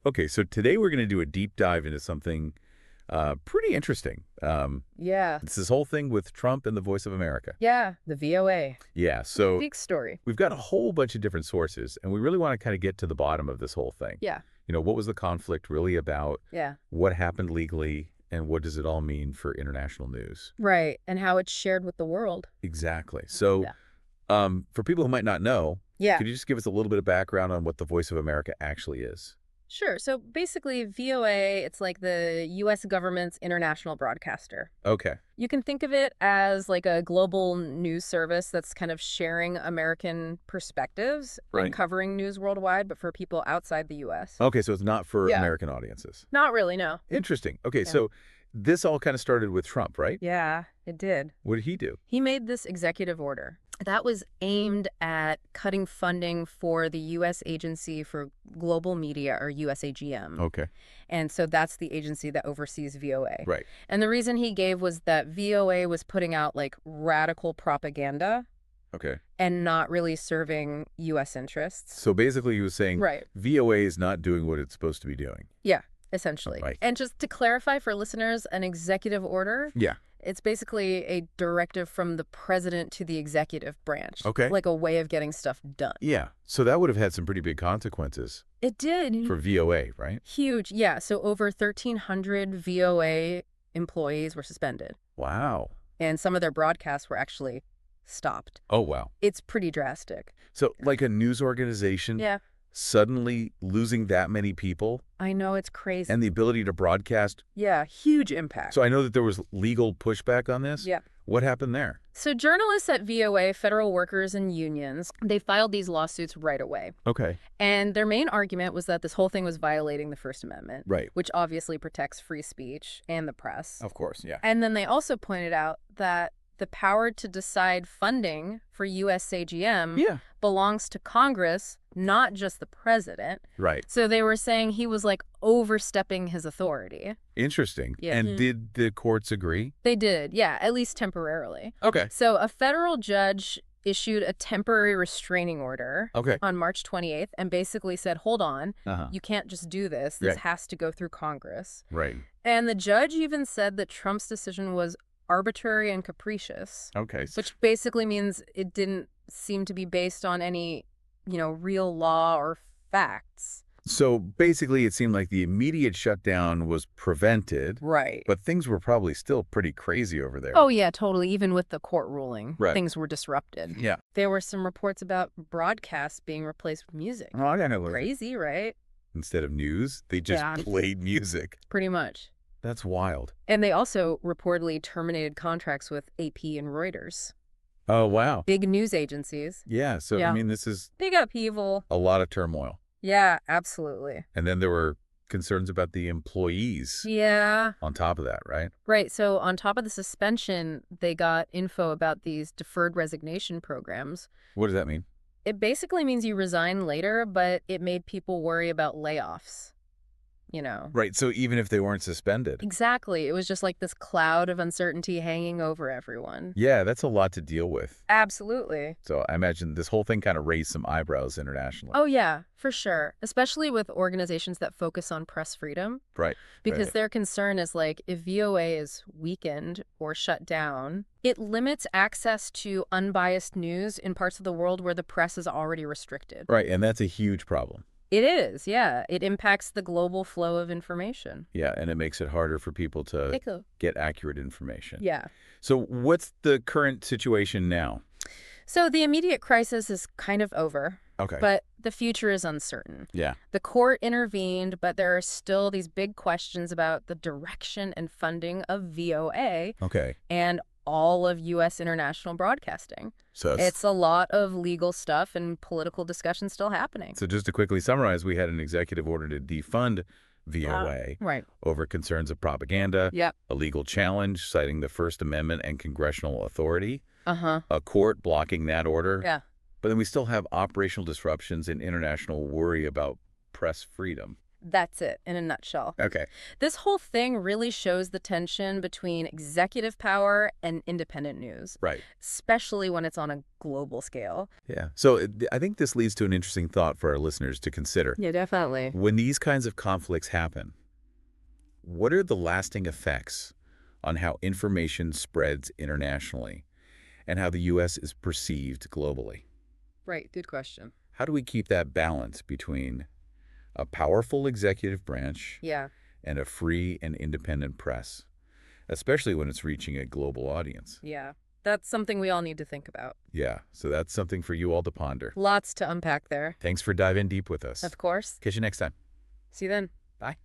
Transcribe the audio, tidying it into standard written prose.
Okay, so today we're going to do a deep dive into something pretty interesting. Yeah. It's this whole thing with Trump and the Voice of America. Yeah, the VOA. Yeah, so Big story. we've got a whole bunch of different sources, and we really want to kind of get to the bottom of this whole thing. Yeah. What was the conflict really about? Yeah. What happened legally? And what does it all mean for international news? Right. And how it's shared with the world. Exactly. So Yeah. for people who might not know, Yeah. could you just give us a little bit of background on what the Voice of America actually is? Sure. So basically, VOA, it's like the U.S. government's international broadcaster. Okay. You can think of it as like a global news service that's kind of sharing American perspectives Right. and covering news worldwide, but for people outside the U.S. Okay, so it's not for Yeah. American audiences. Not really, no. Interesting. Okay, Yeah. so this all kind of started with Trump, right? Yeah, it did. What did he do? He made this executive order that was aimed at cutting funding for the U.S. Agency for Global Media, or USAGM. Okay. And so that's the agency that oversees VOA. Right. And the reason he gave was that VOA was putting out like radical propaganda Okay. and not really serving U.S. interests. So basically he was saying Right. VOA is not doing what it's supposed to be doing. Yeah, essentially. Right. And just to clarify for listeners, an executive order, Yeah. it's basically a directive from the president to the executive branch. Okay. Like a way of getting stuff done. Yeah. So that would have had some pretty big consequences It did. for VOA, right? Huge. Yeah. So over 1,300 VOA employees were suspended, Wow. and some of their broadcasts were actually stopped. Oh, wow. It's pretty drastic. So like a news organization Yeah. suddenly losing that many people I know, it's crazy. and the ability to broadcast. Yeah, huge impact. So I know that there was legal pushback on this. Yeah. What happened there? So journalists at VOA, federal workers and unions, they filed these lawsuits right away. Okay. And their main argument was that this whole thing was violating the First Amendment, Right. which obviously protects free speech and the press. Of course, yeah. And then they also pointed out that the power to decide funding for USAGM Yeah. belongs to Congress, not just the president. Right. So they were saying he was like overstepping his authority. Interesting. Yeah. And did the courts agree? They did, yeah, at least temporarily. Okay. So a federal judge issued a temporary restraining order Okay. on March 28th and basically said, hold on, Uh-huh. you can't just do this. This Right. has to go through Congress. Right. And the judge even said that Trump's decision was arbitrary and capricious, Okay. which basically means it didn't seem to be based on any, real law or facts. So basically, it seemed like the immediate shutdown was prevented, Right. but things were probably still pretty crazy over there. Oh, yeah, totally. Even with the court ruling, Right. things were disrupted. Yeah. There were some reports about broadcasts being replaced with music. Oh, I know. Crazy, right? Instead of news, they just Yeah. played music. Pretty much. That's wild. And they also reportedly terminated contracts with AP and Reuters. Oh, wow. Big news agencies. Yeah. So, Yeah. I mean, this is Big upheaval. a lot of turmoil. Yeah, absolutely. And then there were concerns about the employees Yeah. on top of that, right? Right. So on top of the suspension, they got info about these deferred resignation programs. What does that mean? It basically means you resign later, but it made people worry about layoffs. Right. So even if they weren't suspended. Exactly. It was just like this cloud of uncertainty hanging over everyone. Yeah, that's a lot to deal with. Absolutely. So I imagine this whole thing kind of raised some eyebrows internationally. Oh, yeah, for sure. Especially with organizations that focus on press freedom. Right. Because Right. their concern is like, if VOA is weakened or shut down, it limits access to unbiased news in parts of the world where the press is already restricted. Right. And that's a huge problem. It is, yeah. It impacts the global flow of information. Yeah. And it makes it harder for people to get accurate information. Yeah. So what's the current situation now? So the immediate crisis is kind of over, Okay. but the future is uncertain. Yeah. The court intervened, but there are still these big questions about the direction and funding of VOA Okay. and all of U.S. international broadcasting. So It's a lot of legal stuff and political discussion still happening. So just to quickly summarize, we had an executive order to defund VOA Right. over concerns of propaganda, Yep. a legal challenge citing the First Amendment and congressional authority, Uh-huh. a court blocking that order. Yeah. But then we still have operational disruptions and international worry about press freedom. That's it, in a nutshell. Okay. This whole thing really shows the tension between executive power and independent news, Right. especially when it's on a global scale. Yeah. So I think this leads to an interesting thought for our listeners to consider. Yeah, definitely. When these kinds of conflicts happen, what are the lasting effects on how information spreads internationally and how the U.S. is perceived globally? Right, good question. How do we keep that balance between a powerful executive branch Yeah. and a free and independent press, especially when it's reaching a global audience? Yeah, that's something we all need to think about. Yeah, so that's something for you all to ponder. Lots to unpack there. Thanks for diving deep with us. Of course. Catch you next time. See you then. Bye.